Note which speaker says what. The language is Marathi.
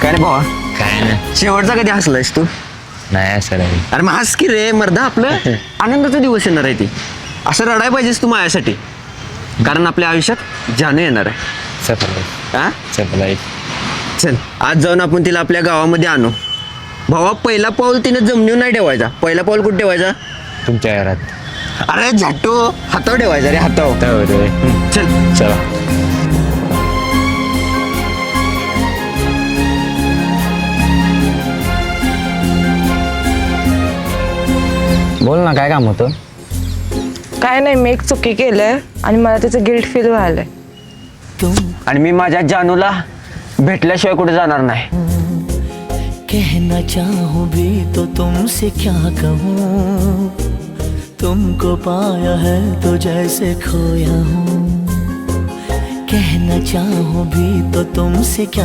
Speaker 1: काय रे भावा,
Speaker 2: काय नाही
Speaker 1: शेवटचा कधी हसलायस तू?
Speaker 2: नाही असं नाही.
Speaker 1: अरे मग हस की रे मर्दा, आपलं आनंदाचा दिवस येणार आहे ती. असं रडाय पाहिजेस तू माझ्यासाठी, कारण आपल्या आयुष्यात जानू येणार आहे.
Speaker 2: चपल
Speaker 1: हा
Speaker 2: चपल
Speaker 1: चल आज जाऊन आपण तिला आपल्या गावामध्ये आणू. भावा पहिला पाऊल तिने जमिनीवर नाही ठेवायचा, पहिला पाऊल कुठे ठेवायचा?
Speaker 2: तुमच्या घरात
Speaker 1: अरे झाटो, हातावर ठेवायचा रे, हातावर.
Speaker 2: तर
Speaker 1: चल
Speaker 2: चला. बोल ना, काय काम होतं?
Speaker 3: काय नाही, मी एक चुकी केलंय आणि मला त्याचं गिल्ट फील व्हायलंय.
Speaker 1: आणि मी माझ्या जानूला भेटल्याशिवाय कुठे जाणार नाही.
Speaker 4: कहना चाहूं भी तो तुमसे क्या कहूँ, तुमको पाया है तो जैसे खोया हूँ. कहना चाहूं भी तो तुमसे क्या